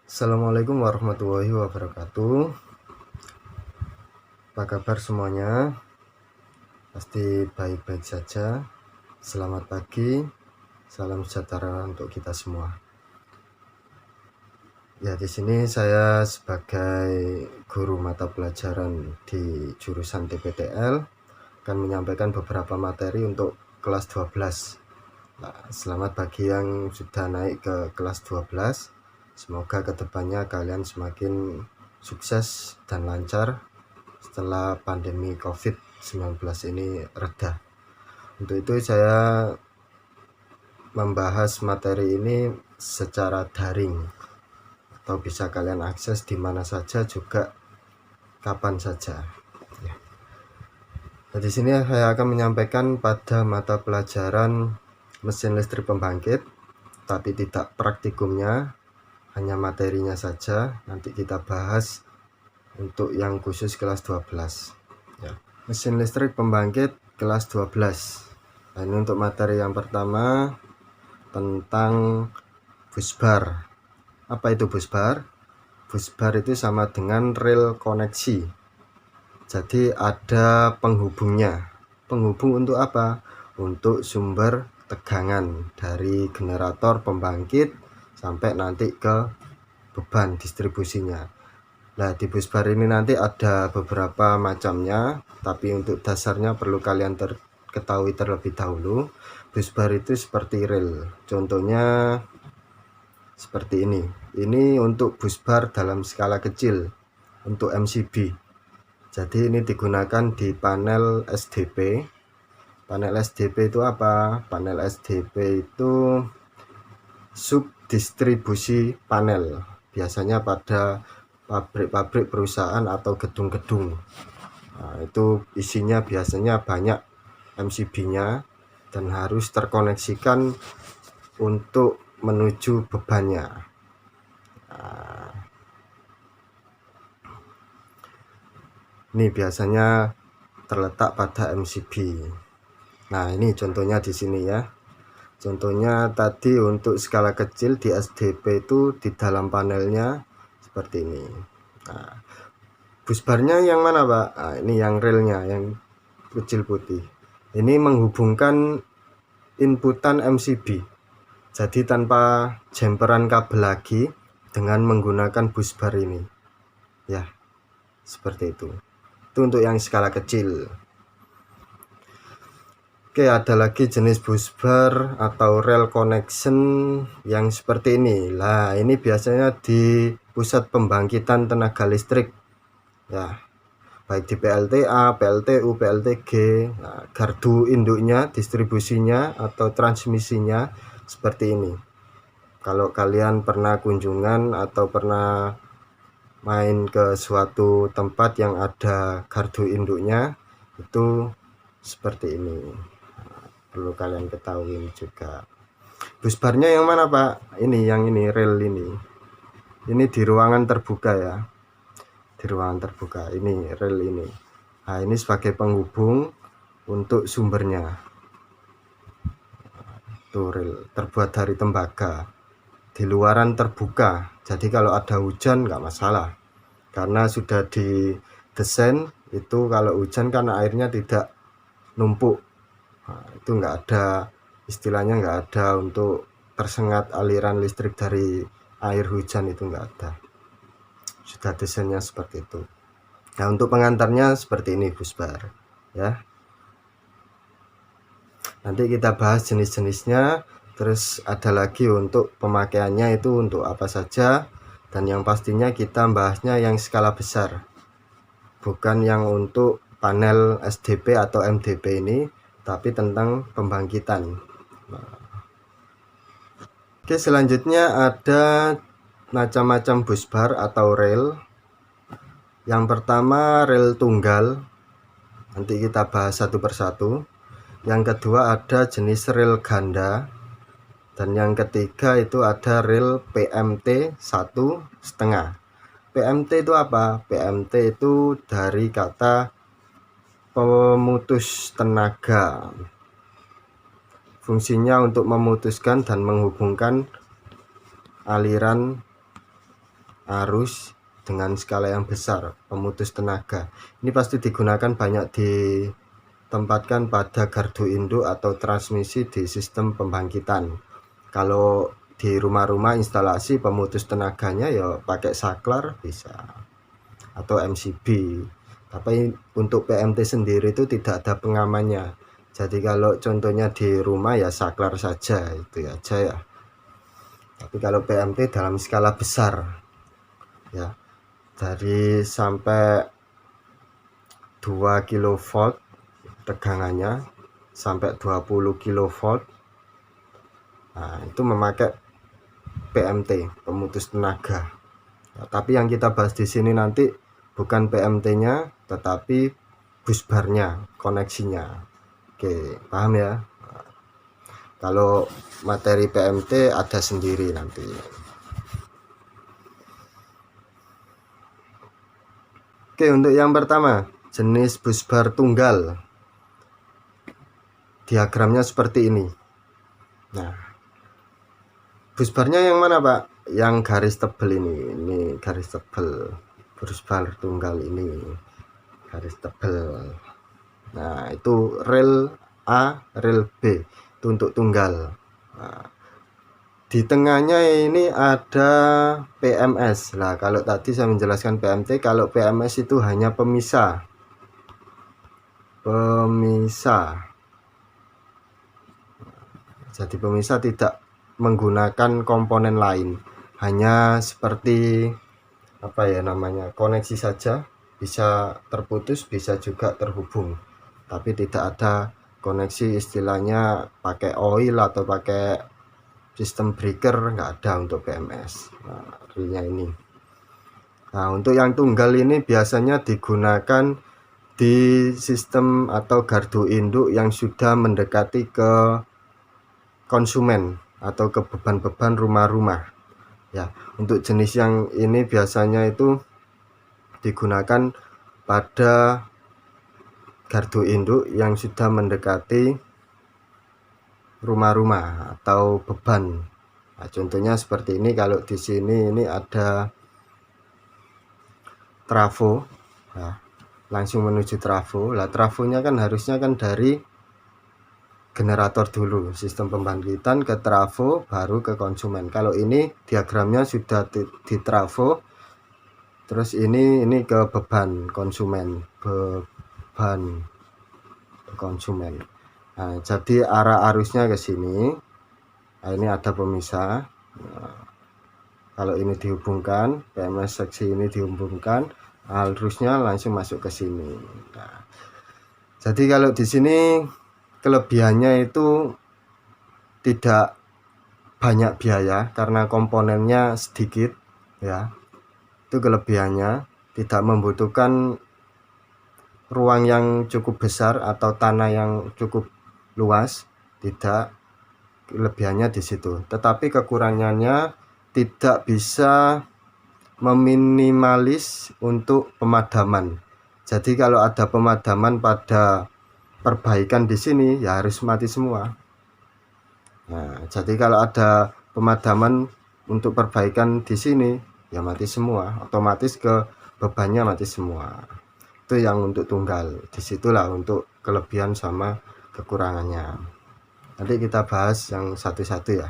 Assalamualaikum warahmatullahi wabarakatuh. Apa kabar semuanya? Pasti baik-baik saja. Selamat pagi, salam sejahtera untuk kita semua. Ya, di sini saya sebagai guru mata pelajaran di jurusan TPTL akan menyampaikan beberapa materi untuk kelas 12. Nah, selamat bagi yang sudah naik ke kelas 12. Semoga kedepannya kalian semakin sukses dan lancar setelah pandemi COVID-19 ini reda. Untuk itu saya membahas materi ini secara daring atau bisa kalian akses di mana saja juga kapan saja. Nah, di sini saya akan menyampaikan pada mata pelajaran mesin listrik pembangkit, tapi tidak praktikumnya, hanya materinya saja. Nanti kita bahas untuk yang khusus kelas 12 ya. Mesin listrik pembangkit kelas 12. Nah, ini untuk materi yang pertama tentang busbar. Apa itu busbar? Busbar itu sama dengan rel koneksi. Jadi ada penghubungnya. Penghubung untuk apa? Untuk sumber tegangan dari generator pembangkit sampai nanti ke beban distribusinya. Nah, di busbar ini nanti ada beberapa macamnya, tapi untuk dasarnya perlu kalian ketahui terlebih dahulu. Busbar itu seperti rel. Contohnya seperti ini. Ini untuk busbar dalam skala kecil, untuk MCB. Jadi ini digunakan di panel SDP. Panel SDP itu apa? Panel SDP itu subdistribusi panel. Biasanya pada pabrik-pabrik perusahaan atau gedung-gedung. Nah, itu isinya biasanya banyak MCB-nya dan harus terkoneksikan untuk menuju bebannya. Nah, ini biasanya terletak pada MCB. Nah, ini contohnya di sini ya. Contohnya tadi untuk skala kecil di SDP itu di dalam panelnya seperti ini. Nah, busbarnya yang mana, Pak? Nah, ini yang relnya yang kecil putih. Ini menghubungkan inputan MCB. Jadi tanpa jemperan kabel lagi dengan menggunakan busbar ini. Ya, seperti itu. Itu untuk yang skala kecil. Oke, ada lagi jenis busbar atau rail connection yang seperti ini. Nah, ini biasanya di pusat pembangkitan tenaga listrik. Ya, baik di PLTA, PLTU, PLTG. Nah, gardu induknya, distribusinya atau transmisinya seperti ini. Kalau kalian pernah kunjungan atau pernah main ke suatu tempat yang ada gardu induknya, itu seperti ini. Perlu kalian ketahui juga. Busbarnya yang mana, Pak? Ini yang ini, rel ini. Ini di ruangan terbuka ya. Di ruangan terbuka. Ini rel ini. Nah, ini sebagai penghubung untuk sumbernya. Tuh rel terbuat dari tembaga. Di luaran terbuka. Jadi kalau ada hujan nggak masalah. Karena sudah didesain itu kalau hujan kan airnya tidak numpuk. Nah, itu nggak ada, istilahnya nggak ada untuk tersengat aliran listrik dari air hujan, itu nggak ada. Sudah desainnya seperti itu. Nah, untuk pengantarnya seperti ini busbar ya. Nanti kita bahas jenis-jenisnya. Terus ada lagi untuk pemakaiannya itu untuk apa saja. Dan yang pastinya kita bahasnya yang skala besar, bukan yang untuk panel SDP atau MDP ini, tapi tentang pembangkitan. Oke, selanjutnya ada macam-macam busbar atau rel. Yang pertama rel tunggal, nanti kita bahas satu persatu. Yang kedua ada jenis rel ganda, dan yang ketiga itu ada rel PMT 1,5. PMT itu apa? PMT itu dari kata pemutus tenaga. Fungsinya untuk memutuskan dan menghubungkan aliran arus dengan skala yang besar, pemutus tenaga. Ini pasti digunakan banyak ditempatkan pada gardu induk atau transmisi di sistem pembangkitan. Kalau di rumah-rumah instalasi pemutus tenaganya ya pakai saklar bisa, atau MCB. Tapi untuk PMT sendiri itu tidak ada pengamannya. Jadi kalau contohnya di rumah ya saklar saja, itu aja ya. Tapi kalau PMT dalam skala besar ya, dari sampai 2 kV tegangannya sampai 20 kV. Nah, itu memakai PMT, pemutus tenaga. Nah, tapi yang kita bahas di sini nanti bukan PMT-nya, tetapi busbarnya, koneksinya. Oke, paham ya? Nah, kalau materi PMT ada sendiri nanti. Oke, untuk yang pertama, jenis busbar tunggal. Diagramnya seperti ini. Nah, busbarnya yang mana, Pak? Yang garis tebal ini garis tebal. Busbar tunggal ini garis tebal. Nah, itu rel A, rel B, itu untuk tunggal. Nah, di tengahnya ini ada PMS. Nah, kalau tadi saya menjelaskan PMT, kalau PMS itu hanya pemisah. Jadi pemisah tidak menggunakan komponen lain, hanya seperti apa ya namanya, koneksi saja, bisa terputus bisa juga terhubung, tapi tidak ada koneksi istilahnya pakai oil atau pakai sistem breaker, nggak ada untuk PMS. Nah, realnya ini. Nah, untuk yang tunggal ini biasanya digunakan di sistem atau gardu induk yang sudah mendekati ke konsumen atau ke beban-beban rumah-rumah ya. Untuk jenis yang ini biasanya itu digunakan pada gardu induk yang sudah mendekati rumah-rumah atau beban. Nah, contohnya seperti ini. Kalau di sini ini ada trafo ya, langsung menuju trafo. Lah trafonya kan harusnya kan dari generator dulu, sistem pembangkitan ke trafo baru ke konsumen. Kalau ini diagramnya sudah di trafo, terus ini ke beban konsumen, beban konsumen. Nah, jadi arah arusnya ke sini. Nah, ini ada pemisah. Nah, kalau ini dihubungkan, PMS seksi ini dihubungkan, arusnya langsung masuk ke sini. Nah, jadi kalau di sini kelebihannya itu tidak banyak biaya karena komponennya sedikit ya. Itu kelebihannya, tidak membutuhkan ruang yang cukup besar atau tanah yang cukup luas, tidak. Kelebihannya di situ. Tetapi kekurangannya tidak bisa meminimalis untuk pemadaman. Jadi kalau ada pemadaman pada perbaikan di sini ya harus mati semua. Nah, jadi kalau ada pemadaman untuk perbaikan di sini ya mati semua, otomatis ke bebannya mati semua. Itu yang untuk tunggal. Disitulah untuk kelebihan sama kekurangannya. Nanti kita bahas yang satu-satu ya.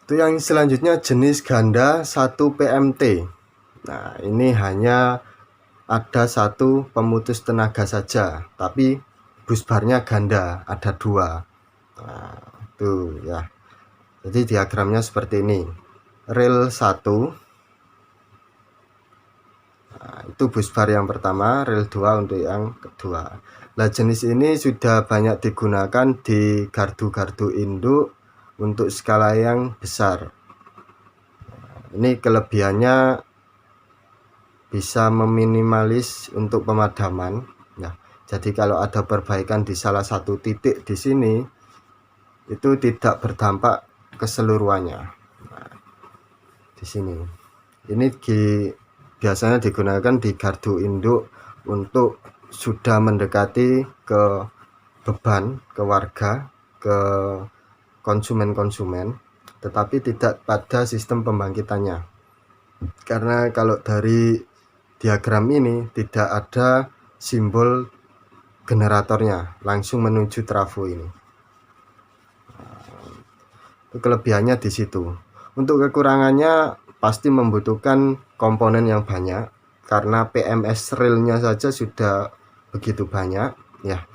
Itu yang selanjutnya jenis ganda 1 PMT. Nah, ini hanya ada satu pemutus tenaga saja, tapi busbarnya ganda, ada 2. Nah, itu ya. Jadi diagramnya seperti ini. Rel 1. Nah, itu busbar yang pertama, rel 2 untuk yang kedua. Nah, jenis ini sudah banyak digunakan di gardu-gardu induk untuk skala yang besar. Ini kelebihannya bisa meminimalis untuk pemadaman. Nah, jadi kalau ada perbaikan di salah satu titik di sini, itu tidak berdampak keseluruhannya. Nah, di sini. Ini biasanya digunakan di gardu induk untuk sudah mendekati ke beban, ke warga, ke konsumen-konsumen. tetapi tidak pada sistem pembangkitannya. Karena kalau dari diagram ini tidak ada simbol generatornya, langsung menuju trafo ini. Kelebihannya di situ. Untuk kekurangannya pasti membutuhkan komponen yang banyak, karena PMS relnya saja sudah begitu banyak ya.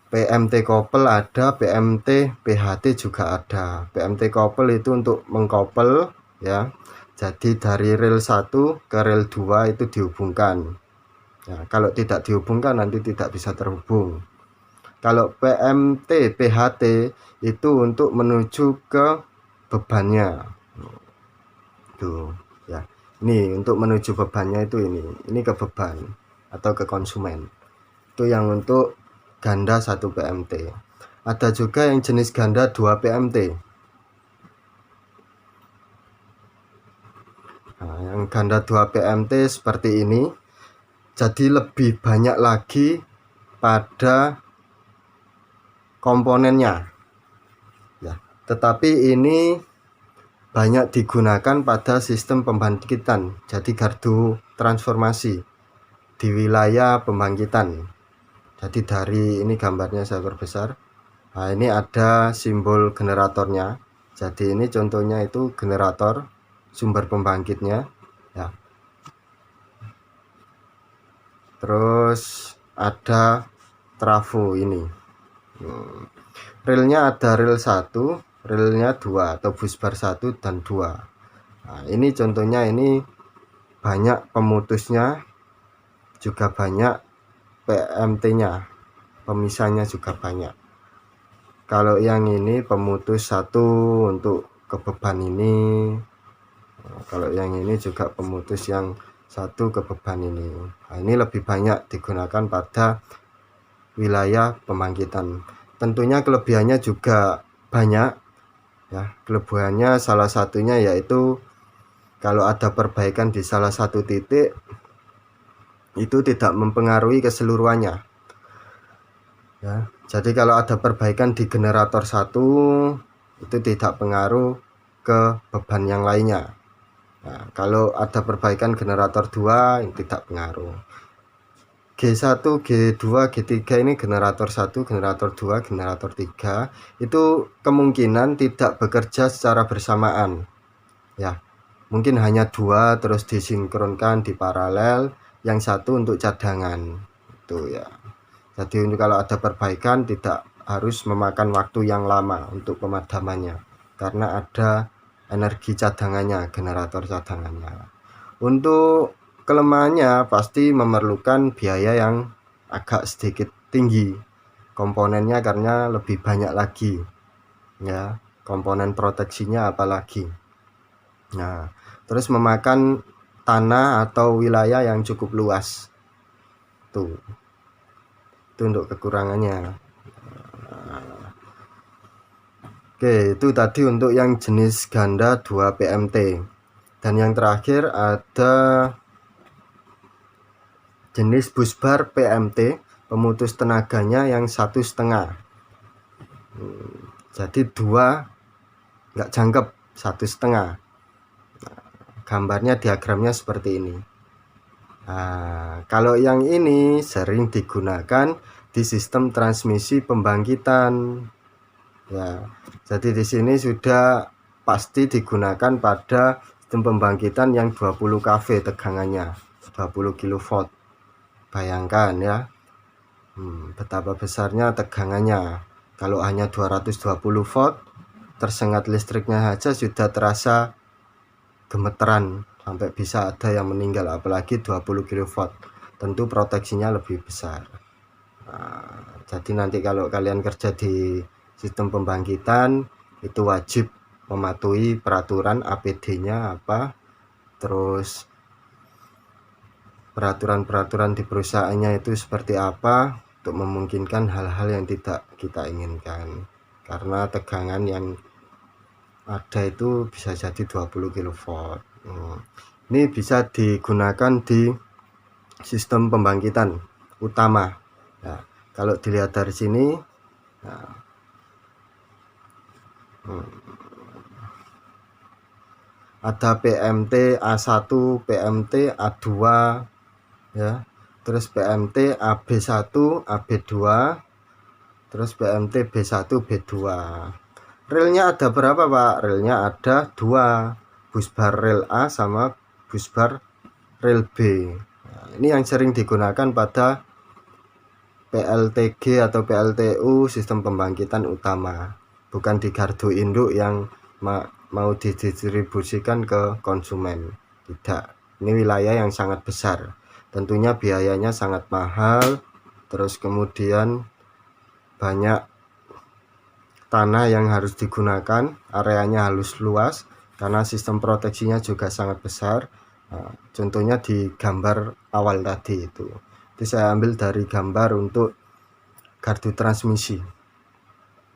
PMT couple ada, PMT PHT juga ada. PMT couple itu untuk mengkopel ya. Jadi dari rel 1 ke rel 2 itu dihubungkan. Ya, kalau tidak dihubungkan nanti tidak bisa terhubung. Kalau PMT PHT itu untuk menuju ke bebannya. Tuh, ya. Ini untuk menuju bebannya itu ini ke beban atau ke konsumen. Itu yang untuk ganda 1 PMT. Ada juga yang jenis ganda 2 PMT. Nah, yang ganda 2 PMT seperti ini. Jadi lebih banyak lagi pada komponennya. Ya, tetapi ini banyak digunakan pada sistem pembangkitan. Jadi gardu transformasi di wilayah pembangkitan. Jadi dari ini gambarnya saya perbesar. Nah, ini ada simbol generatornya. Jadi ini contohnya itu generator sumber pembangkitnya ya. Terus ada trafo ini. Relnya ada rel 1, relnya 2 atau busbar 1 dan 2. Nah, ini contohnya ini banyak pemutusnya, juga banyak PMT-nya, pemisahnya juga banyak. Kalau yang ini pemutus 1 untuk ke beban ini. Kalau yang ini juga pemutus yang 1 ke beban ini. Nah, ini lebih banyak digunakan pada wilayah pembangkitan. Tentunya kelebihannya juga banyak ya. Kelebihannya salah satunya yaitu kalau ada perbaikan di salah satu titik itu tidak mempengaruhi keseluruhannya ya. Jadi kalau ada perbaikan di generator 1 itu tidak pengaruh ke beban yang lainnya. Nah, kalau ada perbaikan generator 2 ini tidak pengaruh. G1, G2, G3 ini generator 1, generator 2, generator 3 itu kemungkinan tidak bekerja secara bersamaan ya. Mungkin hanya 2 terus disinkronkan di paralel, yang 1 untuk cadangan itu ya. Jadi kalau ada perbaikan tidak harus memakan waktu yang lama untuk pemadamannya, karena ada energi cadangannya, generator cadangannya. Untuk kelemahannya pasti memerlukan biaya yang agak sedikit tinggi komponennya, karena lebih banyak lagi ya, komponen proteksinya apalagi. Nah, terus memakan tanah atau wilayah yang cukup luas. Tuh. Itu untuk kekurangannya. Oke, itu tadi untuk yang jenis ganda 2 PMT. Dan yang terakhir ada jenis busbar PMT, pemutus tenaganya yang 1,5. Jadi 2 nggak jangkep, 1,5. Gambarnya diagramnya seperti ini. Nah, kalau yang ini sering digunakan di sistem transmisi pembangkitan ya. Jadi di sini sudah pasti digunakan pada sistem pembangkitan yang 20 kV tegangannya, 20 kV. Bayangkan ya, betapa besarnya tegangannya. Kalau hanya 220 volt, tersengat listriknya saja sudah terasa gemeteran, sampai bisa ada yang meninggal, apalagi 20 kV. Tentu proteksinya lebih besar. Nah, jadi nanti kalau kalian kerja di sistem pembangkitan itu wajib mematuhi peraturan APD-nya apa, terus peraturan-peraturan di perusahaannya itu seperti apa, untuk memungkinkan hal-hal yang tidak kita inginkan. Karena tegangan yang ada itu bisa jadi 20 kV. Ini bisa digunakan di sistem pembangkitan utama. Nah, kalau dilihat dari sini, nah, ada PMT A1, PMT A2 ya, terus PMT AB1, AB2, terus PMT B1, B2. Relnya ada berapa Pak? Relnya ada 2, busbar rel A sama busbar rel B. Nah, ini yang sering digunakan pada PLTG atau PLTU, sistem pembangkitan utama, bukan di gardu induk yang mau didistribusikan ke konsumen. Tidak, ini wilayah yang sangat besar, tentunya biayanya sangat mahal, terus kemudian banyak tanah yang harus digunakan, areanya harus luas karena sistem proteksinya juga sangat besar. Nah, contohnya di gambar awal tadi itu saya ambil dari gambar untuk gardu transmisi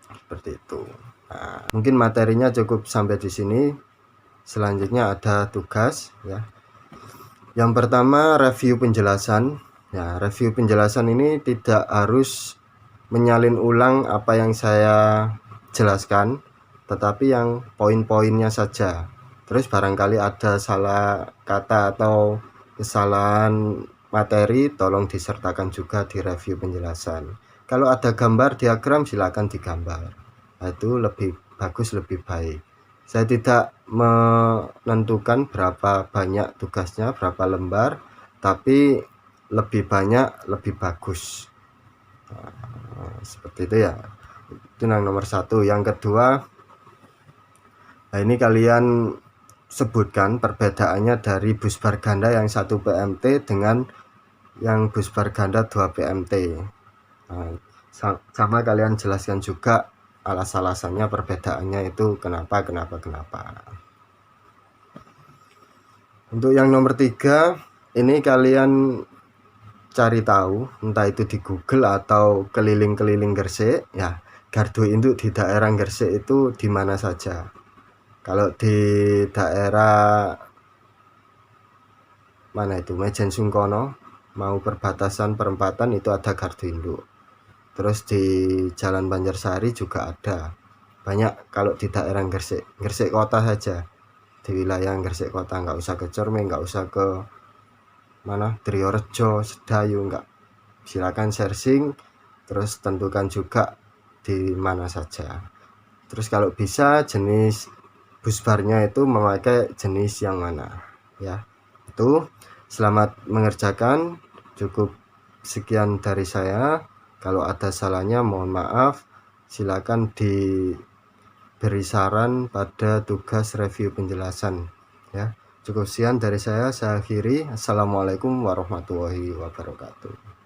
seperti itu. Nah, mungkin materinya cukup sampai di sini. Selanjutnya ada tugas ya. Yang pertama review penjelasan. Ya, review penjelasan ini tidak harus menyalin ulang apa yang saya jelaskan, tetapi yang poin-poinnya saja. Terus barangkali ada salah kata atau kesalahan materi, tolong disertakan juga di review penjelasan. Kalau ada gambar diagram silakan digambar. Nah, itu lebih bagus, lebih baik. Saya tidak menentukan berapa banyak tugasnya, berapa lembar, tapi lebih banyak lebih bagus. Nah, seperti itu ya. Itu yang nomor 1. Yang kedua, nah ini kalian sebutkan perbedaannya dari busbar ganda yang 1 PMT dengan yang busbar ganda 2 PMT. Nah, sama kalian jelaskan juga alasan-alasannya, perbedaannya itu kenapa. Untuk yang nomor 3, ini kalian cari tahu, entah itu di Google atau keliling-keliling Gresik ya, gardu induk di daerah Gresik itu di mana saja. Kalau di daerah mana itu, Mejen Sungkono, mau perbatasan perempatan itu ada gardu induk. Terus di Jalan Banjarsari juga ada. Banyak kalau di daerah Gresik kota saja. Di wilayah Gresik kota, nggak usah ke Corme, nggak usah ke mana Triorejo, Sedayu, enggak. Silakan searching, terus tentukan juga di mana saja. Terus kalau bisa jenis busbarnya itu memakai jenis yang mana ya. Itu selamat mengerjakan. Cukup sekian dari saya. Kalau ada salahnya mohon maaf. Silakan diberi saran pada tugas review penjelasan ya. Cukup sekian dari saya akhiri. Assalamualaikum warahmatullahi wabarakatuh.